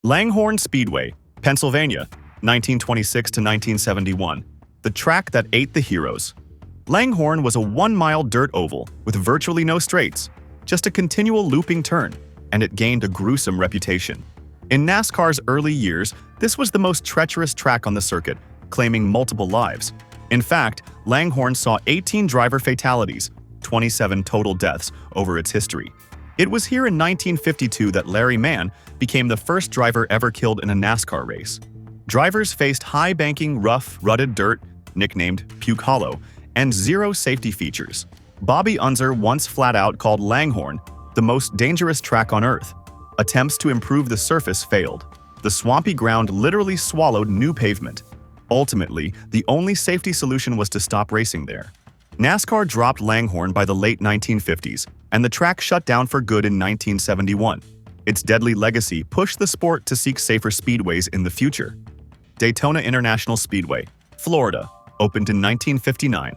Langhorne Speedway, Pennsylvania, 1926 to 1971. The track that ate the heroes. Langhorne was a 1-mile dirt oval with virtually no straights, just a continual looping turn, and it gained a gruesome reputation. In NASCAR's early years, this was the most treacherous track on the circuit, claiming multiple lives. In fact, Langhorne saw 18 driver fatalities, 27 total deaths over its history. It was here in 1952 that Larry Mann became the first driver ever killed in a NASCAR race. Drivers faced high-banking, rough, rutted dirt, nicknamed Puke Hollow, and zero safety features. Bobby Unser once flat-out called Langhorne the most dangerous track on Earth. Attempts to improve the surface failed. The swampy ground literally swallowed new pavement. Ultimately, the only safety solution was to stop racing there. NASCAR dropped Langhorne by the late 1950s, and the track shut down for good in 1971. Its deadly legacy pushed the sport to seek safer speedways in the future. Daytona International Speedway, Florida, opened in 1959.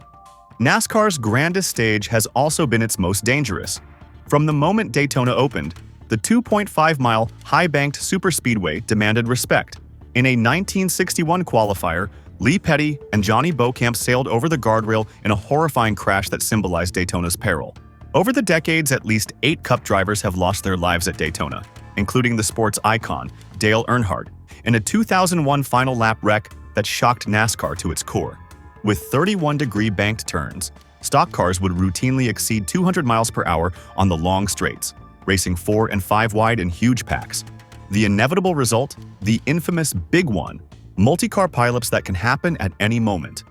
NASCAR's grandest stage has also been its most dangerous. From the moment Daytona opened, the 2.5-mile high-banked Superspeedway demanded respect. In a 1961 qualifier, Lee Petty and Johnny Beauchamp sailed over the guardrail in a horrifying crash that symbolized Daytona's peril. Over the decades, at least 8 Cup drivers have lost their lives at Daytona, including the sport's icon, Dale Earnhardt, in a 2001 final lap wreck that shocked NASCAR to its core. With 31-degree banked turns, stock cars would routinely exceed 200 miles per hour on the long straights, racing 4 and 5 wide in huge packs. The inevitable result? The infamous Big One, multi-car pileups that can happen at any moment.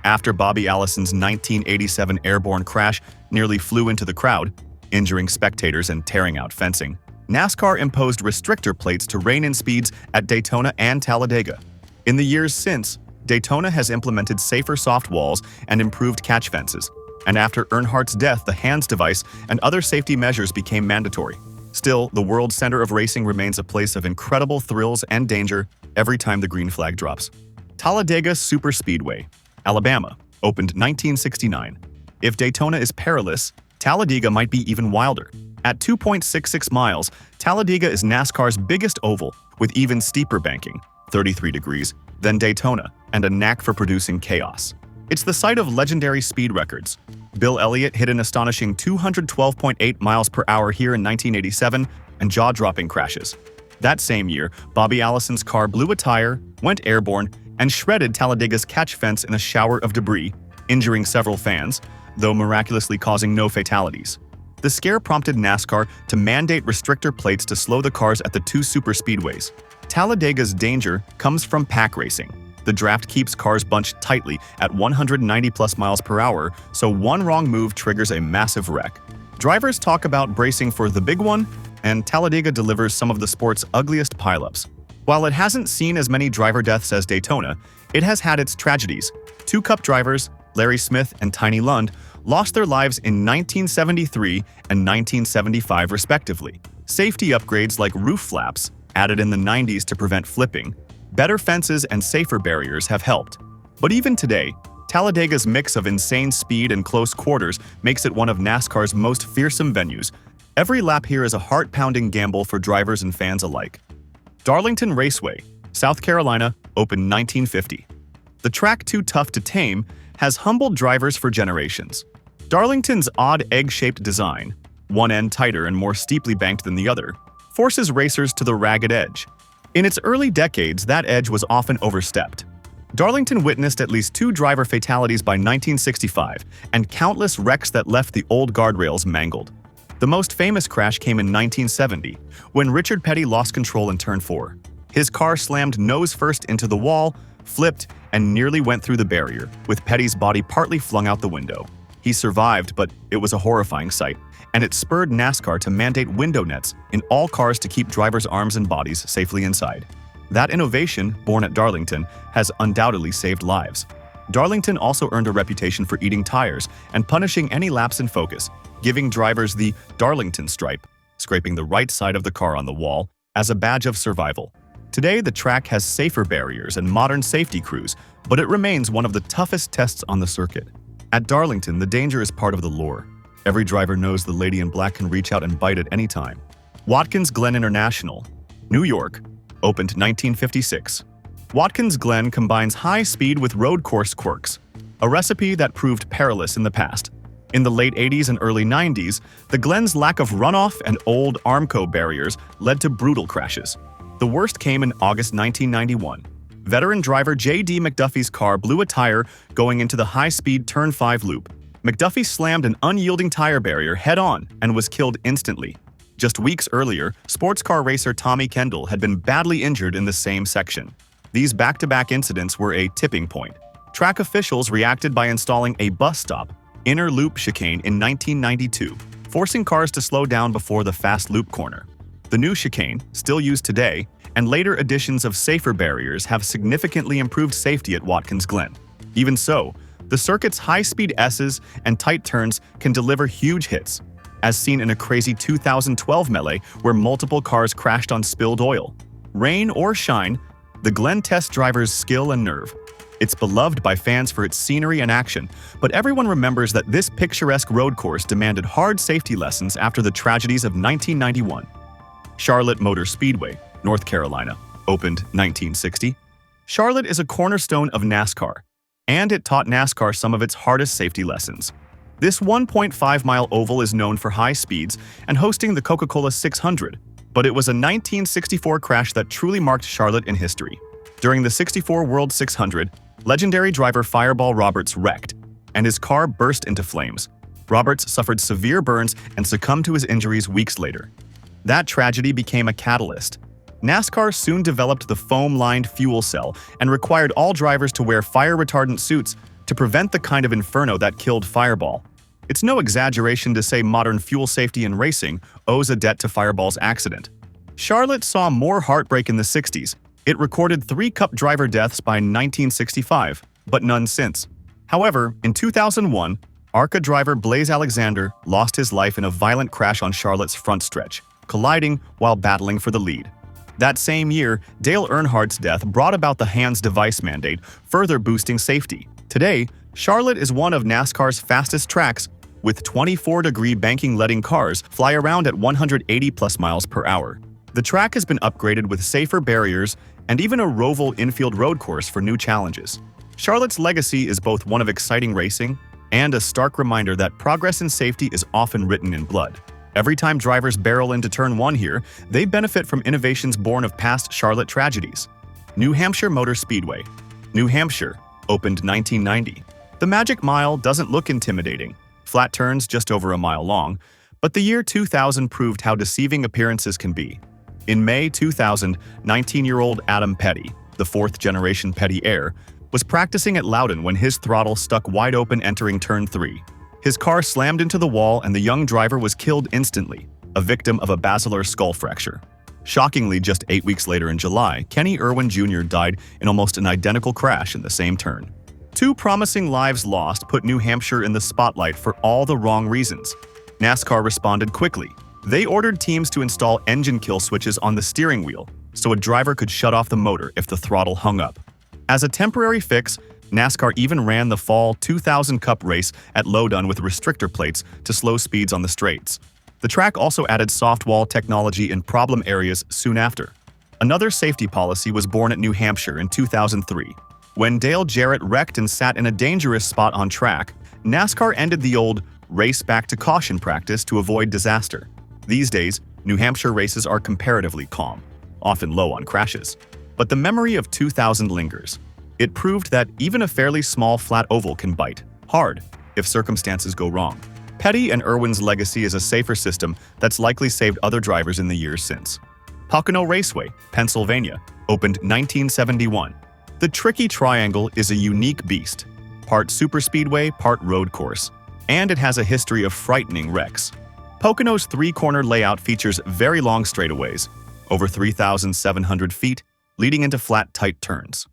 After Bobby Allison's 1987 airborne crash nearly flew into the crowd, injuring spectators and tearing out fencing, NASCAR imposed restrictor plates to rein in speeds at Daytona and Talladega. In the years since, Daytona has implemented safer soft walls and improved catch fences, and after Earnhardt's death, the hands device and other safety measures became mandatory. Still, the world center of racing remains a place of incredible thrills and danger every time the green flag drops. Talladega Superspeedway, Alabama, opened 1969. If Daytona is perilous, Talladega might be even wilder. At 2.66 miles, Talladega is NASCAR's biggest oval, with even steeper banking, 33 degrees, than Daytona, and a knack for producing chaos. It's the site of legendary speed records. Bill Elliott hit an astonishing 212.8 miles per hour here in 1987, and jaw-dropping crashes. That same year, Bobby Allison's car blew a tire, went airborne, and shredded Talladega's catch fence in a shower of debris, injuring several fans, though miraculously causing no fatalities. The scare prompted NASCAR to mandate restrictor plates to slow the cars at the 2 superspeedways. Talladega's danger comes from pack racing. The draft keeps cars bunched tightly at 190+ miles per hour, so one wrong move triggers a massive wreck. Drivers talk about bracing for the big one, and Talladega delivers some of the sport's ugliest pileups. While it hasn't seen as many driver deaths as Daytona, it has had its tragedies. 2 Cup drivers, Larry Smith and Tiny Lund, lost their lives in 1973 and 1975 respectively. Safety upgrades like roof flaps, added in the 90s to prevent flipping, better fences and safer barriers have helped. But even today, Talladega's mix of insane speed and close quarters makes it one of NASCAR's most fearsome venues. Every lap here is a heart-pounding gamble for drivers and fans alike. Darlington Raceway, South Carolina, opened 1950. The track too tough to tame has humbled drivers for generations. Darlington's odd egg-shaped design, one end tighter and more steeply banked than the other, forces racers to the ragged edge. In its early decades, that edge was often overstepped. Darlington witnessed at least 2 driver fatalities by 1965 and countless wrecks that left the old guardrails mangled. The most famous crash came in 1970, when Richard Petty lost control in Turn 4. His car slammed nose first into the wall, flipped, and nearly went through the barrier, with Petty's body partly flung out the window. He survived, but it was a horrifying sight, and it spurred NASCAR to mandate window nets in all cars to keep drivers' arms and bodies safely inside. That innovation, born at Darlington, has undoubtedly saved lives. Darlington also earned a reputation for eating tires and punishing any lapse in focus, giving drivers the Darlington stripe, scraping the right side of the car on the wall, as a badge of survival. Today, the track has safer barriers and modern safety crews, but it remains one of the toughest tests on the circuit. At Darlington, the danger is part of the lure. Every driver knows the lady in black can reach out and bite at any time. Watkins Glen International, New York, opened 1956. Watkins Glen combines high speed with road course quirks, a recipe that proved perilous in the past. In the late 80s and early 90s, the Glen's lack of runoff and old Armco barriers led to brutal crashes. The worst came in August 1991. Veteran driver J.D. McDuffie's car blew a tire going into the high-speed Turn 5 loop. McDuffie slammed an unyielding tire barrier head-on and was killed instantly. Just weeks earlier, sports car racer Tommy Kendall had been badly injured in the same section. These back-to-back incidents were a tipping point. Track officials reacted by installing a bus stop, inner loop chicane in 1992, forcing cars to slow down before the fast loop corner. The new chicane, still used today, and later additions of safer barriers have significantly improved safety at Watkins Glen. Even so, the circuit's high-speed S's and tight turns can deliver huge hits, as seen in a crazy 2012 melee where multiple cars crashed on spilled oil. Rain or shine, the Glen tests drivers' skill and nerve. It's beloved by fans for its scenery and action, but everyone remembers that this picturesque road course demanded hard safety lessons after the tragedies of 1991. Charlotte Motor Speedway, North Carolina, opened 1960. Charlotte is a cornerstone of NASCAR, and it taught NASCAR some of its hardest safety lessons. This 1.5-mile oval is known for high speeds and hosting the Coca-Cola 600, but it was a 1964 crash that truly marked Charlotte in history. During the '64 World 600, legendary driver Fireball Roberts wrecked, and his car burst into flames. Roberts suffered severe burns and succumbed to his injuries weeks later. That tragedy became a catalyst. NASCAR soon developed the foam-lined fuel cell and required all drivers to wear fire-retardant suits to prevent the kind of inferno that killed Fireball. It's no exaggeration to say modern fuel safety in racing owes a debt to Fireball's accident. Charlotte saw more heartbreak in the 60s. It recorded 3 Cup driver deaths by 1965, but none since. However, in 2001, ARCA driver Blaze Alexander lost his life in a violent crash on Charlotte's front stretch, colliding while battling for the lead. That same year, Dale Earnhardt's death brought about the hands device mandate, further boosting safety. Today, Charlotte is one of NASCAR's fastest tracks, with 24-degree banking letting cars fly around at 180+ miles per hour. The track has been upgraded with safer barriers and even a Roval infield road course for new challenges. Charlotte's legacy is both one of exciting racing and a stark reminder that progress in safety is often written in blood. Every time drivers barrel into Turn 1 here, they benefit from innovations born of past Charlotte tragedies. New Hampshire Motor Speedway, New Hampshire, opened 1990. The Magic Mile doesn't look intimidating, flat turns just over a mile long, but the year 2000 proved how deceiving appearances can be. In May 2000, 19-year-old Adam Petty, the fourth-generation Petty heir, was practicing at Loudon when his throttle stuck wide open entering Turn 3. His car slammed into the wall and the young driver was killed instantly, a victim of a basilar skull fracture. Shockingly, just 8 weeks later in July, Kenny Irwin Jr. died in almost an identical crash in the same turn. 2 promising lives lost put New Hampshire in the spotlight for all the wrong reasons. NASCAR responded quickly. They ordered teams to install engine kill switches on the steering wheel so a driver could shut off the motor if the throttle hung up. As a temporary fix, NASCAR even ran the Fall 2000 Cup race at Loudon with restrictor plates to slow speeds on the straights. The track also added soft wall technology in problem areas soon after. Another safety policy was born at New Hampshire in 2003. When Dale Jarrett wrecked and sat in a dangerous spot on track, NASCAR ended the old race back to caution practice to avoid disaster. These days, New Hampshire races are comparatively calm, often low on crashes. But the memory of 2000 lingers. It proved that even a fairly small flat oval can bite hard if circumstances go wrong. Petty and Irwin's legacy is a safer system that's likely saved other drivers in the years since. Pocono Raceway, Pennsylvania, opened 1971. The Tricky Triangle is a unique beast, part Superspeedway, part road course, and it has a history of frightening wrecks. Pocono's 3-corner layout features very long straightaways, over 3,700 feet, leading into flat, tight turns.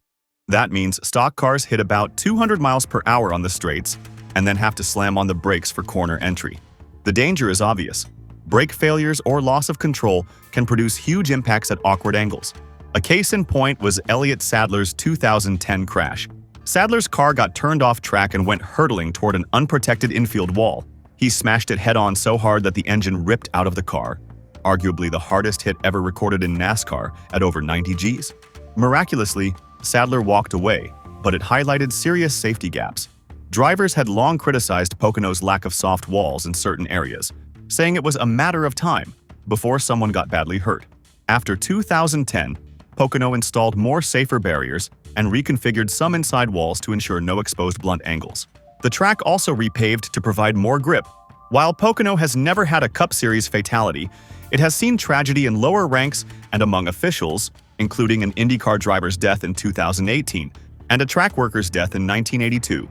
That means stock cars hit about 200 miles per hour on the straights and then have to slam on the brakes for corner entry. The danger is obvious. Brake failures or loss of control can produce huge impacts at awkward angles. A case in point was Elliott Sadler's 2010 crash. Sadler's car got turned off track and went hurtling toward an unprotected infield wall. He smashed it head-on so hard that the engine ripped out of the car. arguably the hardest hit ever recorded in NASCAR at over 90 Gs. Miraculously, Sadler walked away, but it highlighted serious safety gaps. Drivers had long criticized Pocono's lack of soft walls in certain areas, saying it was a matter of time before someone got badly hurt. After 2010, Pocono installed more safer barriers and reconfigured some inside walls to ensure no exposed blunt angles. The track also repaved to provide more grip. While Pocono has never had a Cup Series fatality, it has seen tragedy in lower ranks and among officials, including an IndyCar driver's death in 2018 and a track worker's death in 1982.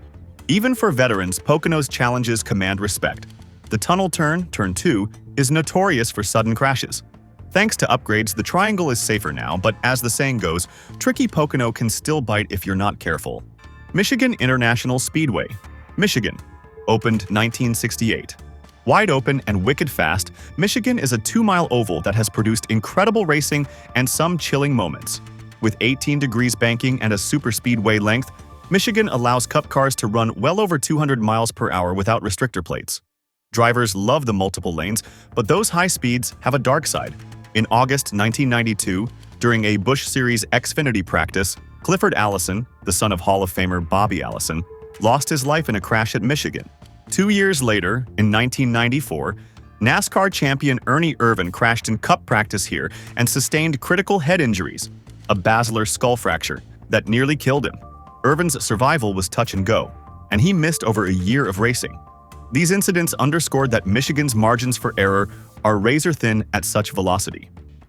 Even for veterans, Pocono's challenges command respect. The tunnel turn, Turn 2, is notorious for sudden crashes. Thanks to upgrades, the triangle is safer now, but as the saying goes, tricky Pocono can still bite if you're not careful. Michigan International Speedway, Michigan, opened 1968. Wide open and wicked fast, Michigan is a 2-mile oval that has produced incredible racing and some chilling moments. With 18 degrees banking and a superspeedway length, Michigan allows Cup cars to run well over 200 miles per hour without restrictor plates. Drivers love the multiple lanes, but those high speeds have a dark side. In August 1992, during a Busch Series Xfinity practice, Clifford Allison, the son of Hall of Famer Bobby Allison, lost his life in a crash at Michigan. 2 years later, in 1994, NASCAR champion Ernie Irvan crashed in Cup practice here and sustained critical head injuries, a basilar skull fracture that nearly killed him. Irvan's survival was touch and go, and he missed over a year of racing. These incidents underscored that Michigan's margins for error are razor-thin at such velocity.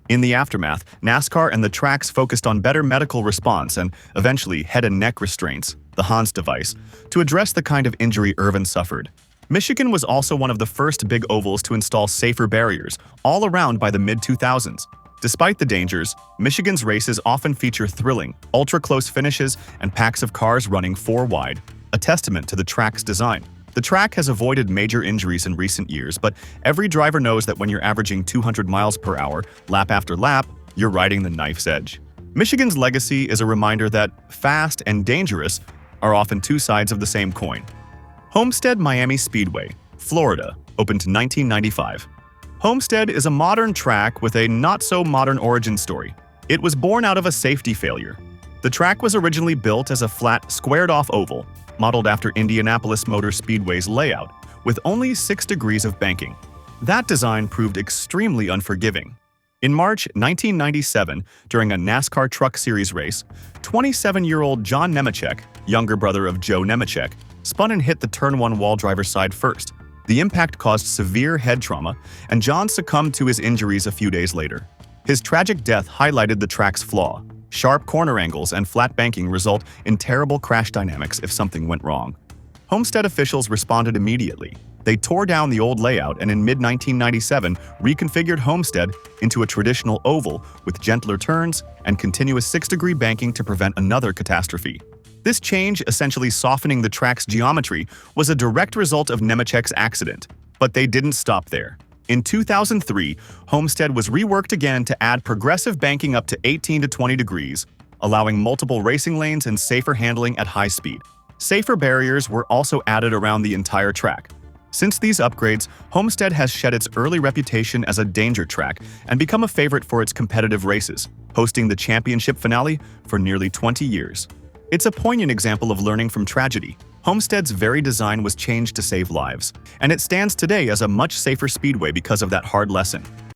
In the aftermath, NASCAR and the tracks focused on better medical response and, eventually, head and neck restraints, the Hans device, to address the kind of injury Irvan suffered. Michigan was also one of the first big ovals to install safer barriers, all around by the mid-2000s. Despite the dangers, Michigan's races often feature thrilling, ultra-close finishes and packs of cars running 4 wide, a testament to the track's design. The track has avoided major injuries in recent years, but every driver knows that when you're averaging 200 miles per hour, lap after lap, you're riding the knife's edge. Michigan's legacy is a reminder that fast and dangerous are often two sides of the same coin. Homestead-Miami Speedway, Florida, opened in 1995. Homestead is a modern track with a not-so-modern origin story. It was born out of a safety failure. The track was originally built as a flat, squared-off oval, modeled after Indianapolis Motor Speedway's layout, with only 6 degrees of banking. That design proved extremely unforgiving. In March 1997, during a NASCAR Truck Series race, 27-year-old John Nemechek, younger brother of Joe Nemechek, spun and hit the Turn 1 wall driver's side first. The impact caused severe head trauma, and John succumbed to his injuries a few days later. His tragic death highlighted the track's flaw. Sharp corner angles and flat banking result in terrible crash dynamics if something went wrong. Homestead officials responded immediately. They tore down the old layout and in mid-1997 reconfigured Homestead into a traditional oval with gentler turns and continuous 6-degree banking to prevent another catastrophe. This change, essentially softening the track's geometry, was a direct result of Nemechek's accident. But they didn't stop there. In 2003, Homestead was reworked again to add progressive banking up to 18 to 20 degrees, allowing multiple racing lanes and safer handling at high speed. Safer barriers were also added around the entire track. Since these upgrades, Homestead has shed its early reputation as a danger track and become a favorite for its competitive races, hosting the championship finale for nearly 20 years. It's a poignant example of learning from tragedy. Homestead's very design was changed to save lives, and it stands today as a much safer speedway because of that hard lesson.